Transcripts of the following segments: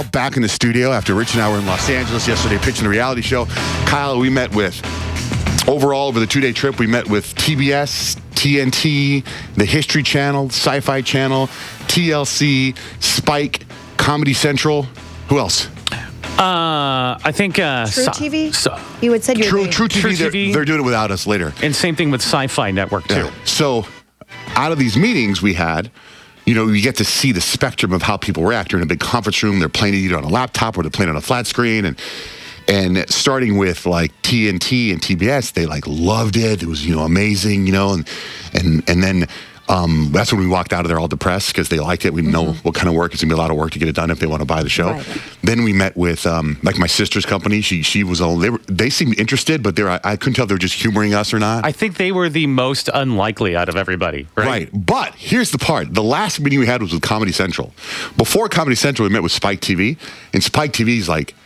all back in the studio after Rich and I were in Los Angeles yesterday pitching a reality show. Kyle, we met with, overall over the 2-day trip, we met with TBS, TNT, the History Channel, Sci-Fi Channel, TLC, Spike, Comedy Central. Who else? I think True TV. You had said True TV. They're doing it without us later. And same thing with Sci-Fi Network too. Yeah. So, out of these meetings we had, you get to see the spectrum of how people react. You're in a big conference room. They're playing it either on a laptop or they're playing it on a flat screen, and starting with like TNT and TBS, they like loved it. It was amazing, and then. That's when we walked out of there all depressed because they liked it. We know what kind of work. It's going to be a lot of work to get it done if they want to buy the show. Right. Then we met with like my sister's company. She was on. They seemed interested, but I couldn't tell if they were just humoring us or not. I think they were the most unlikely out of everybody. Right. But here's the part. The last meeting we had was with Comedy Central. Before Comedy Central, we met with Spike TV, and Spike TV's like,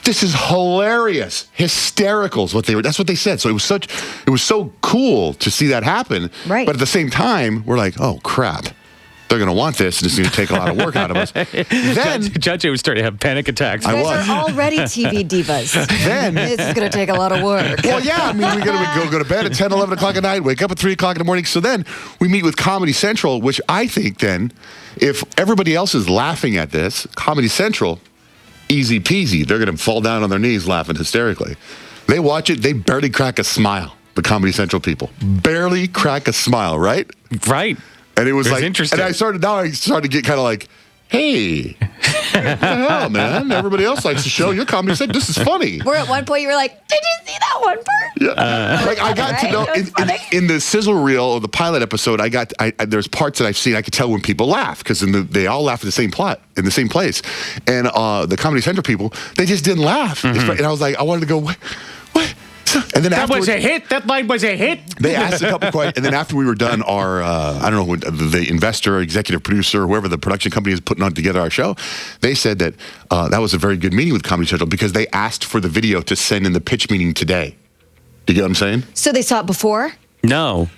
this is hilarious, hysterical is what they were. That's what they said. So it was so cool to see that happen. Right. But at the same time, we're like, oh crap, they're going to want this, and it's going to take a lot of work out of us. Then Johnjay was starting to have panic attacks. You guys are already TV divas. Then this is going to take a lot of work. Well, yeah, I mean, we're going to go to bed at 10, 11 o'clock at night, wake up at 3 o'clock in the morning. So then we meet with Comedy Central, which I think then, if everybody else is laughing at this, Comedy Central, easy peasy. They're going to fall down on their knees laughing hysterically. They watch it. They barely crack a smile. The Comedy Central people barely crack a smile, right? Right. And it was like, interesting. And I started to get kind of like, hey, what the hell, man? Everybody else likes the show. Your Comedy Central, this is funny. Where at one point you were like, did you see that one part? Yeah. Like I got to know in the sizzle reel or the pilot episode, there's parts that I've seen. I could tell when people laugh because they all laugh at the same plot in the same place. And the Comedy Central people, they just didn't laugh. And I was like, I wanted to go, what? And then that was a hit. That line was a hit. They asked a couple questions, and then after we were done, our I don't know, the investor, executive producer, whoever the production company is putting on together our show, they said that that was a very good meeting with Comedy Central because they asked for the video to send in the pitch meeting today. Do you get what I'm saying? So they saw it before? No.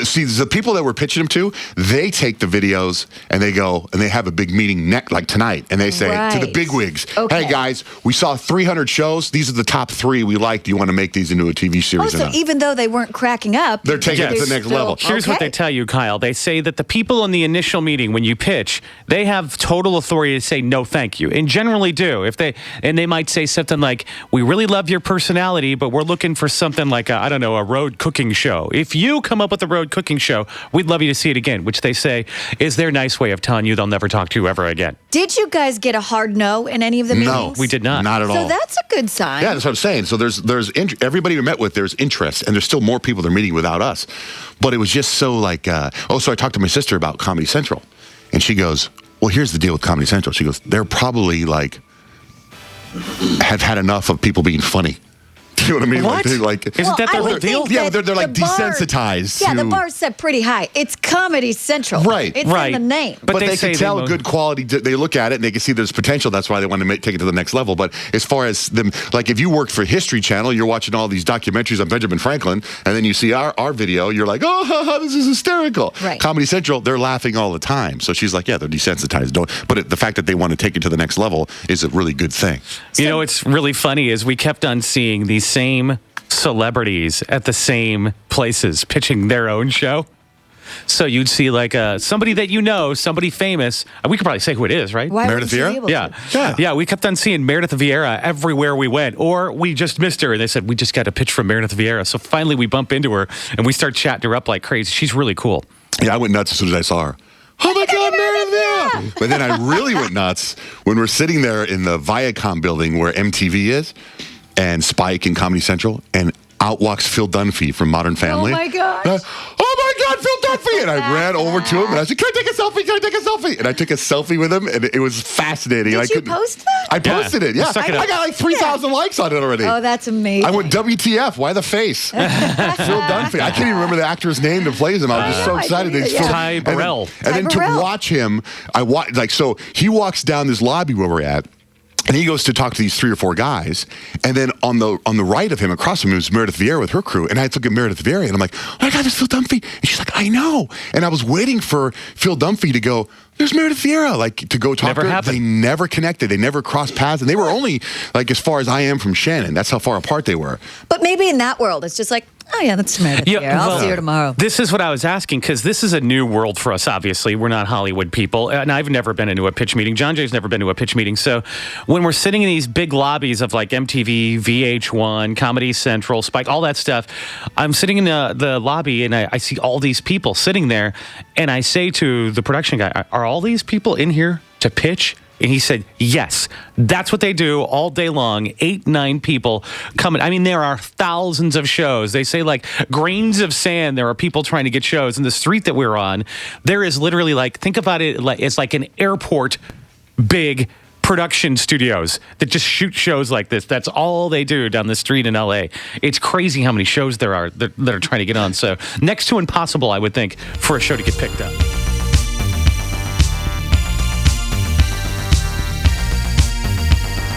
See, the people that we're pitching them to, they take the videos and they go and they have a big meeting like tonight, and they say to the bigwigs, "Hey guys, we saw 300 shows. These are the top 3 we like. Do you want to make these into a TV series?" Oh, so even though they weren't cracking up, they're taking it to the next level. Here's what they tell you, Kyle. They say that the people in the initial meeting, when you pitch, they have total authority to say no, thank you, and generally do. They might say something like, "We really love your personality, but we're looking for something like a road cooking show. If you come up with a road cooking show, we'd love you to see it again," which they say is their nice way of telling you they'll never talk to you ever again. Did you guys get a hard no in any of the meetings? No, we did not. Not at all. So that's a good sign. Yeah, that's what I'm saying. So there's everybody we met with, there's interest, and there's still more people they're meeting without us. But it was just so like, so I talked to my sister about Comedy Central, and she goes, well, here's the deal with Comedy Central. She goes, they're probably like, have had enough of people being funny. Do you know what I mean? What? Isn't that the whole deal? Yeah, they're like desensitized. Yeah, the bar's set pretty high. It's Comedy Central. Right. It's in the name. But they can tell good quality. They look at it and they can see there's potential. That's why they want to take it to the next level. But as far as them, like if you work for History Channel, you're watching all these documentaries on Benjamin Franklin, and then you see our video, you're like, oh, this is hysterical. Right. Comedy Central, they're laughing all the time. So she's like, yeah, they're desensitized. But the fact that they want to take it to the next level is a really good thing. What's really funny is we kept on seeing these same celebrities at the same places pitching their own show. So you'd see like somebody that somebody famous. We could probably say who it is, right? Why Meredith Vieira? Yeah. We kept on seeing Meredith Vieira everywhere we went, or we just missed her, and they said we just got a pitch from Meredith Vieira. So finally we bump into her and we start chatting her up like crazy. She's really cool. Yeah, I went nuts as soon as I saw her. Oh my God, Meredith! But then I really went nuts when we're sitting there in the Viacom building where MTV is, and Spike and Comedy Central, and out walks Phil Dunphy from Modern Family. Oh my gosh. Oh my God, Phil Dunphy! And I ran over to him and I said, "Can I take a selfie? Can I take a selfie?" And I took a selfie with him, and it was fascinating. Did you post that? I posted it. Yeah, I got like 3,000 likes on it already. Oh, that's amazing. I went, WTF? Why the face? Phil Dunphy. I can't even remember the actor's name that plays him. I was just so excited. Ty Burrell. And then to watch him, so he walks down this lobby where we're at. And he goes to talk to these 3 or 4 guys, and then on the right of him, across from him, is Meredith Vieira with her crew. And I look at Meredith Vieira, and I'm like, "Oh my God, there's Phil Dunphy!" And she's like, "I know." And I was waiting for Phil Dunphy to go, "There's Meredith Vieira," like to go talk Never to her. happened. They never connected. They never crossed paths, and they were only like as far as I am from Shannon. That's how far apart they were. But maybe in that world, it's just like, oh yeah, that's Meredith here. I'll see her tomorrow. This is what I was asking, because this is a new world for us, obviously. We're not Hollywood people, and I've never been into a pitch meeting. Johnjay's never been to a pitch meeting. So when we're sitting in these big lobbies of like MTV, VH1, Comedy Central, Spike, all that stuff, I'm sitting in the lobby, and I see all these people sitting there, and I say to the production guy, "Are all these people in here to pitch?" And he said, "Yes, that's what they do all day long. 8, 9 people coming. I mean, there are thousands of shows. They say like grains of sand. There are people trying to get shows. In the street that we're on, there is literally like, think about it, like it's like an airport, big production studios that just shoot shows like this. That's all they do down the street in LA. It's crazy how many shows there are that are trying to get on. So next to impossible, I would think, for a show to get picked up."